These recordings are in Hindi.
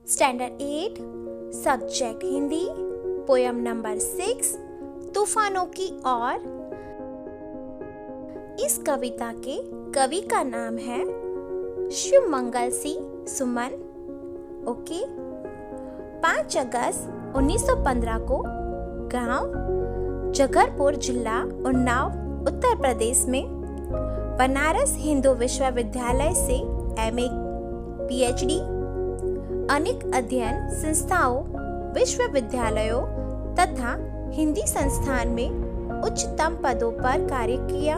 Standard 8 subject Hindi poem number 6 तूफानों की ओर। इस कविता के कवि का नाम है शिव मंगल सिंह सुमन। ओके। 5 अगस्त 1915 को गांव जगरपुर, जिला उन्नाव, उत्तर प्रदेश में बनारस हिंदू विश्वविद्यालय से एमए, पीएचडी, अनेक अध्ययन संस्थाओं, विश्वविद्यालयों तथा हिंदी संस्थान में उच्चतम पदों पर कार्य किया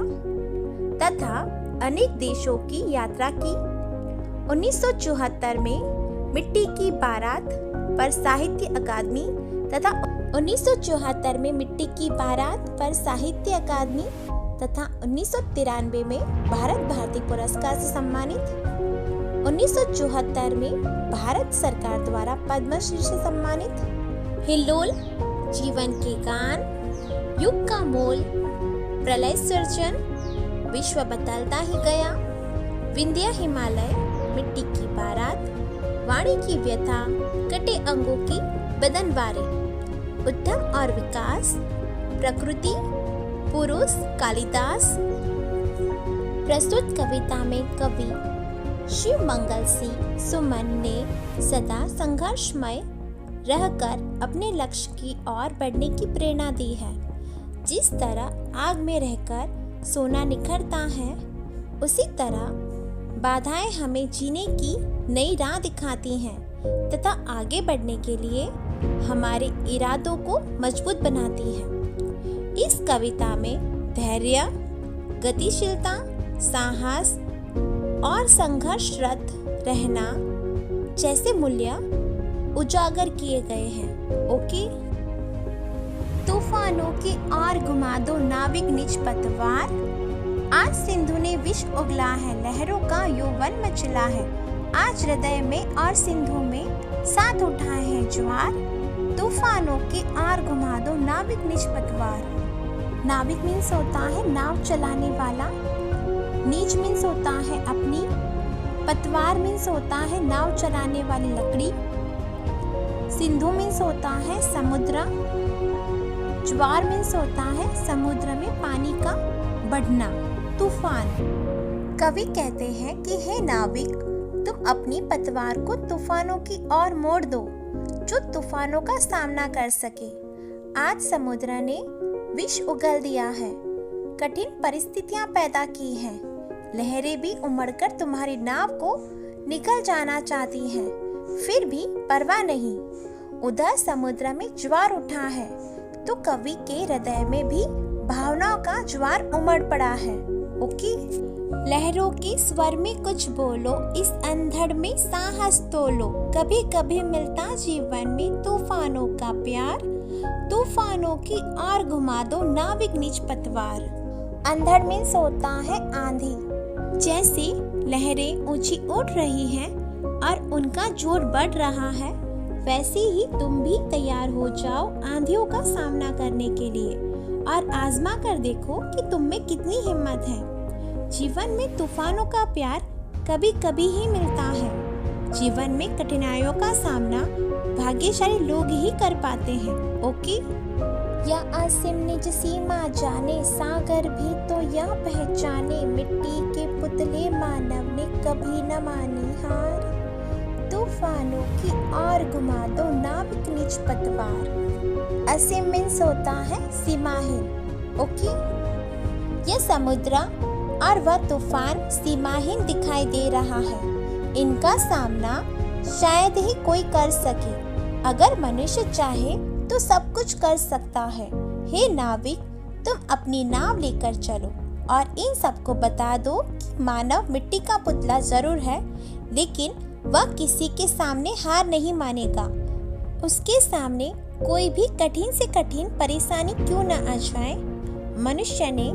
तथा अनेक देशों की यात्रा की। 1974 में मिट्टी की बारात पर साहित्य अकादमी तथा 1973 में मिट्टी की बारात पर साहित्य अकादमी तथा 1993 में भारत भारती पुरस्कार से सम्मानित। 1974 में भारत सरकार द्वारा पद्मश्री से सम्मानित। हिल्लोल, जीवन के गान, युग का मोल, प्रलय सृजन, विश्व बदलता ही गया, विंध्य हिमालय, मिट्टी की बारात, वाणी की व्यथा, कटे अंगों की बदनवारे, उद्यम और विकास, प्रकृति, पुरुष, कालिदास। प्रस्तुत कविता में कवि शिव मंगल सिंह सुमन ने सदा संघर्षमय रहकर अपने लक्ष्य की ओर बढ़ने की प्रेरणा दी है। जिस तरह आग में रहकर सोना निखरता है, उसी तरह बाधाएं हमें जीने की नई राह दिखाती हैं तथा आगे बढ़ने के लिए हमारे इरादों को मजबूत बनाती हैं। इस कविता में धैर्य, गतिशीलता, साहस और संघर्षरत रहना जैसे मूल्य उजागर किए गए हैं। ओके। तूफानों की ओर घुमा दो नाविक निज पतवार, आज सिंधु ने विष उगला है, लहरों का यौवन मचला है। आज हृदय में और सिंधु में साथ उठाए हैं ज्वार, तूफानों की ओर घुमा दो नाविक निज पतवार। नाविक मीन्स होता है नाव चलाने वाला, नीच मीन्स होता है अपनी, पतवार मीन्स होता है नाव चलाने वाली लकड़ी, सिंधु मीन्स होता है समुद्र, ज्वार मीन्स होता है समुद्र में पानी का बढ़ना, तूफान। कवि कहते हैं कि हे नाविक, तुम अपनी पतवार को तूफानों की ओर मोड़ दो जो तूफानों का सामना कर सके। आज समुद्र ने विष उगल दिया है, कठिन परिस्थितियां पैदा की हैं, लहरें भी उमड़कर तुम्हारी नाव को निकल जाना चाहती हैं, फिर भी परवाह नहीं। उधर समुद्र में ज्वार उठा है तो कवि के हृदय में भी भावनाओं का ज्वार उमड़ पड़ा है। ओके। लहरों के स्वर में कुछ बोलो, इस अंधड़ में साहस तोलो, कभी कभी मिलता जीवन में तूफानों का प्यार, तूफानों की ओर घुमा दो नाविक निज पतवार। अंधड़ मीन्स होता है आंधी। जैसे लहरें ऊंची उठ रही हैं और उनका जोर बढ़ रहा है, वैसे ही तुम भी तैयार हो जाओ आंधियों का सामना करने के लिए और आजमा कर देखो कि तुम में कितनी हिम्मत है। जीवन में तूफानों का प्यार कभी कभी ही मिलता है। जीवन में कठिनाइयों का सामना भाग्यशाली लोग ही कर पाते हैं। ओके। या असीम निज सीमा जाने, सागर भी तो यह पहचाने, मिट्टी के पुतले मानव ने कभी न मानी हार, तूफानों की ओर घुमा दो नाविक निज पतवार। असीम मीन्स होता है सीमाहीन। ओके। यह समुद्र और वह तूफान सीमाहीन दिखाई दे रहा है, इनका सामना शायद ही कोई कर सके। अगर मनुष्य चाहे तो सब कुछ कर सकता है। हे नाविक, तुम अपनी नाव लेकर चलो और इन सबको बता दो कि मानव मिट्टी का पुतला जरूर है, लेकिन वह किसी के सामने हार नहीं मानेगा। उसके सामने कोई भी कठिन से कठिन परेशानी क्यों न आ जाए, मनुष्य ने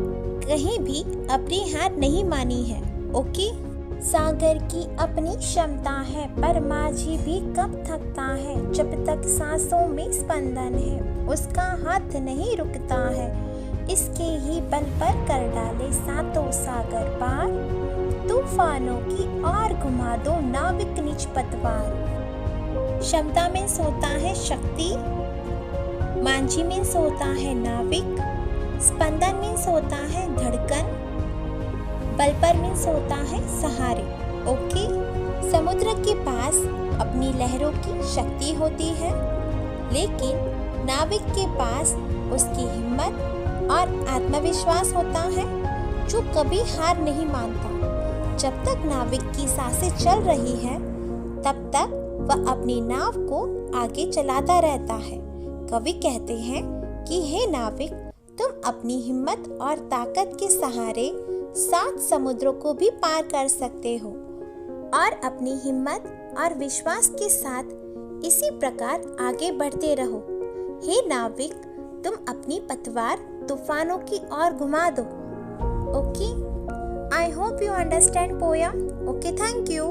कहीं भी अपनी हार नहीं मानी है। ओके। सागर की अपनी क्षमता है, पर माझी भी कब थकता है, जब तक सांसों में स्पंदन है उसका हाथ नहीं रुकता है, इसके ही बल पर कर डाले सातों सागर पार, तूफानों की ओर घुमा दो नाविक निज पतवार। क्षमता मीन्स होता है शक्ति, मांझी मीन्स होता है नाविक, स्पंदन मीन्स होता है धड़कन, बलपर मीन्स होता है सहारे। ओके, समुद्र के पास अपनी लहरों की शक्ति होती है, लेकिन नाविक के पास उसकी हिम्मत और आत्मविश्वास होता है, जो कभी हार नहीं मानता। जब तक नाविक की सांसें चल रही है, तब तक वह अपनी नाव को आगे चलाता रहता है। कवि कहते हैं कि हे नाविक, तुम अपनी हिम्मत और ताकत के सहारे 7 समुद्रों को भी पार कर सकते हो और अपनी हिम्मत और विश्वास के साथ इसी प्रकार आगे बढ़ते रहो। हे नाविक, तुम अपनी पतवार तूफानों की ओर घुमा दो। Okay, I hope you understand poem. Okay, thank you.